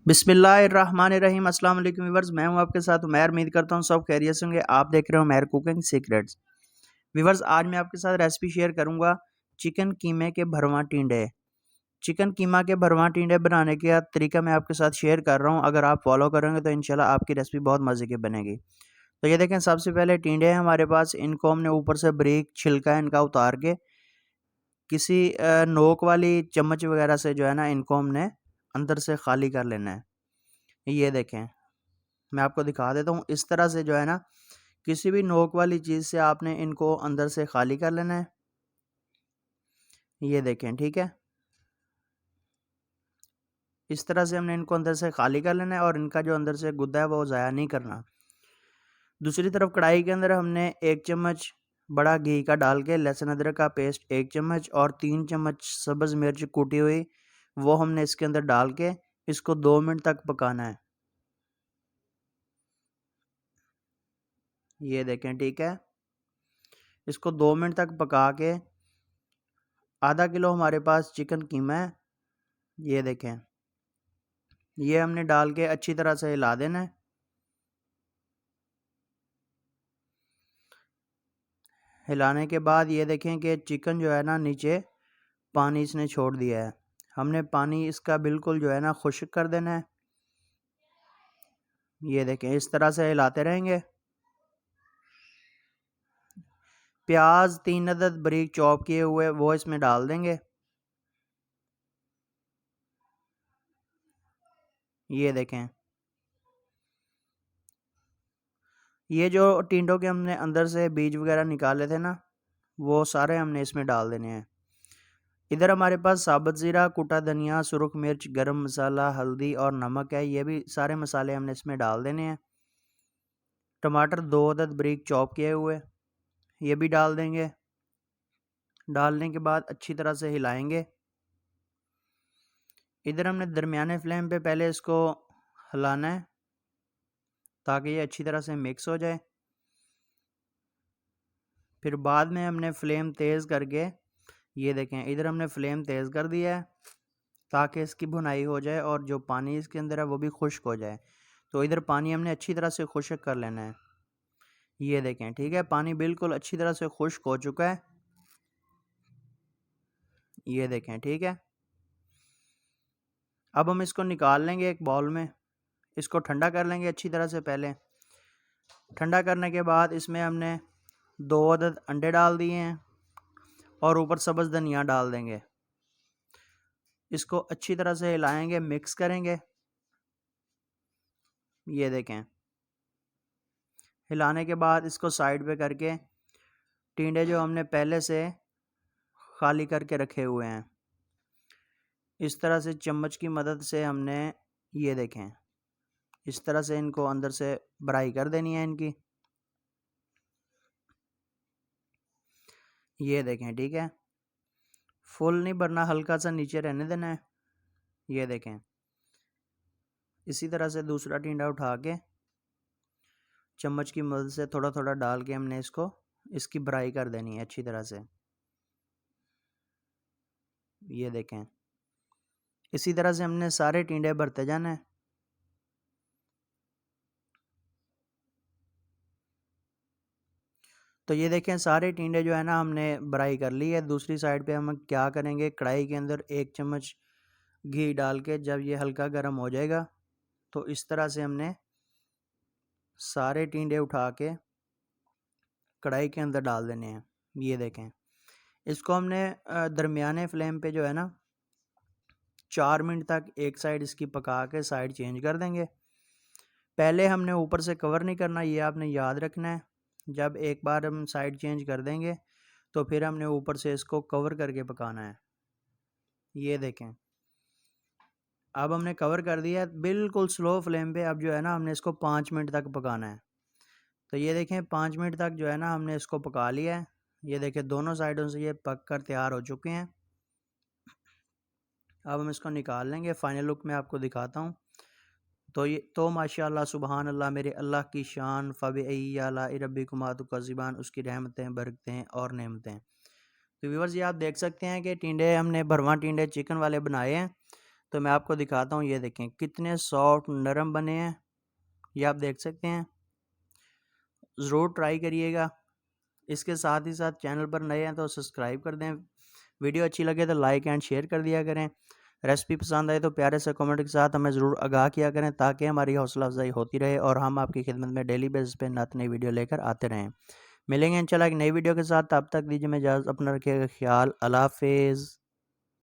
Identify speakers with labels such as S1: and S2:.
S1: बिस्मिल्लाहिर्रहमानिर्रहीम। अस्सलाम वालेकुम व्यूअर्स, मैं हूं आपके साथ उमैर। उम्मीद करता हूं सब खैरियत से होंगे। आप देख रहे हो उमैर कुकिंग सीक्रेट्स। व्यूअर्स, आज मैं आपके साथ रेसिपी शेयर करूंगा चिकन कीमे के भरवा टिंडे। चिकन कीमा के भरवा टिंडे बनाने का तरीका मैं आपके साथ शेयर कर रहा हूं। अगर आप फॉलो करेंगे तो इंशाल्लाह आपकी रेसिपी बहुत मज़े की बनेगी। तो ये देखें, सबसे पहले टिंडे हैं हमारे पास। इनको हमने ऊपर से बारीक छिलका है इनका उतार के किसी नोक वाली चम्मच वगैरह से जो है ना, इनको हमने अंदर से खाली कर लेना है। ये देखें, मैं आपको दिखा देता हूँ। इस तरह से जो है ना, किसी भी नोक वाली चीज़ से आपने इनको अंदर से खाली कर लेना है। ये देखें, ठीक है। इस तरह से हमने इनको अंदर से खाली कर लेना है और इनका जो अंदर से गुद्दा है वो ज़ाया नहीं करना। दूसरी तरफ कढ़ाई के अंदर हमने 1 चम्मच बड़ा घी का डाल के लहसुन अदरक का पेस्ट 1 चम्मच और 3 चम्मच सब्ज़ मिर्च कूटी हुई वो हमने इसके अंदर डाल के इसको 2 मिनट तक पकाना है। ये देखें, ठीक है। इसको 2 मिनट तक पका के आधा किलो हमारे पास चिकन कीमा है। ये देखें, ये हमने डाल के अच्छी तरह से हिला देना है। हिलाने के बाद ये देखें कि चिकन जो है ना, नीचे पानी इसने छोड़ दिया है। हमने पानी इसका बिल्कुल जो है ना खुश्क कर देना है। ये देखें, इस तरह से हिलाते रहेंगे। प्याज 3 अदद बारीक चॉप किए हुए वो इसमें डाल देंगे। ये देखें, ये जो टिंडों के हमने अंदर से बीज वगैरह निकाले थे ना, वो सारे हमने इसमें डाल देने हैं। इधर हमारे पास साबुत ज़ीरा, कुटा धनिया, सुरख मिर्च, गरम मसाला, हल्दी और नमक है। ये भी सारे मसाले हमने इसमें डाल देने हैं। टमाटर 2 अदद बारीक चॉप किए हुए ये भी डाल देंगे। डालने के बाद अच्छी तरह से हिलाएंगे। इधर हमने दरमियाने फ्लेम पे पहले इसको हिलाना है ताकि ये अच्छी तरह से मिक्स हो जाए। फिर बाद में हमने फ्लेम तेज़ करके, ये देखें, इधर हमने फ्लेम तेज़ कर दिया है ताकि इसकी भुनाई हो जाए और जो पानी इसके अंदर है वो भी खुश्क हो जाए। तो इधर पानी हमने अच्छी तरह से खुश्क कर लेना है। ये देखें, ठीक है, पानी बिल्कुल अच्छी तरह से खुश्क हो चुका है। ये देखें, ठीक है। अब हम इसको निकाल लेंगे एक बाउल में। इसको ठंडा कर लेंगे अच्छी तरह से। पहले ठंडा करने के बाद इसमें हमने 2 अदद अंडे डाल दिए हैं और ऊपर सब्ज़ धनिया डाल देंगे। इसको अच्छी तरह से हिलाएंगे, मिक्स करेंगे। ये देखें, हिलाने के बाद इसको साइड पे करके टिंडे जो हमने पहले से खाली करके रखे हुए हैं, इस तरह से चम्मच की मदद से हमने, ये देखें, इस तरह से इनको अंदर से भराई कर देनी है इनकी। ये देखें, ठीक है। फुल नहीं भरना, हल्का सा नीचे रहने देना है। ये देखें, इसी तरह से दूसरा टिंडा उठा के चम्मच की मदद से थोड़ा थोड़ा डाल के हमने इसकी भराई कर देनी है अच्छी तरह से। ये देखें, इसी तरह से हमने सारे टिंडे भरते जाना है। तो ये देखें, सारे टिंडे जो है ना हमने भराई कर ली है। दूसरी साइड पे हम क्या करेंगे, कढ़ाई के अंदर 1 चम्मच घी डाल के जब ये हल्का गर्म हो जाएगा तो इस तरह से हमने सारे टिंडे उठा के कढ़ाई के अंदर डाल देने हैं। ये देखें, इसको हमने दरमियाने फ्लेम पे जो है ना 4 मिनट तक एक साइड इसकी पका के साइड चेंज कर देंगे। पहले हमने ऊपर से कवर नहीं करना, ये आपने याद रखना है। जब एक बार हम साइड चेंज कर देंगे तो फिर हमने ऊपर से इसको कवर करके पकाना है। ये देखें, अब हमने कवर कर दिया है बिल्कुल स्लो फ्लेम पे। अब जो है ना हमने इसको 5 मिनट तक पकाना है। तो ये देखें, 5 मिनट तक जो है ना हमने इसको पका लिया है। ये देखें, दोनों साइडों से ये पक कर तैयार हो चुके हैं। अब हम इसको निकाल लेंगे। फाइनल लुक मैं आपको दिखाता हूँ। तो माशाअल्लाह सुबहान अल्लाह, मेरे अल्लाह की शान, फ़बी आला रब्बिकुमा तुकज़्ज़िबान, उसकी रहमतें, बरकतें और नेमतें। तो व्यूअर्स, ये आप देख सकते हैं कि टिंडे हमने भरवा टिंडे चिकन वाले बनाए हैं। तो मैं आपको दिखाता हूँ। ये देखें कितने सॉफ्ट नरम बने हैं, ये आप देख सकते हैं। ज़रूर ट्राई करिएगा। इसके साथ ही साथ चैनल पर नए हैं तो सब्सक्राइब कर दें। वीडियो अच्छी लगे तो लाइक एंड शेयर कर दिया करें। रेसिपी पसंद आए तो प्यारे से कमेंट के साथ हमें ज़रूर आगाह किया करें, ताकि हमारी हौसला अफजाई होती रहे और हम आपकी खिदमत में डेली बेसिस पे नई वीडियो लेकर आते रहें। मिलेंगे इंशाल्लाह एक नई वीडियो के साथ। तब तक दीजिए मैं इजाज़त, अपना रखिएगा ख्याल। अल्लाह हाफिज़।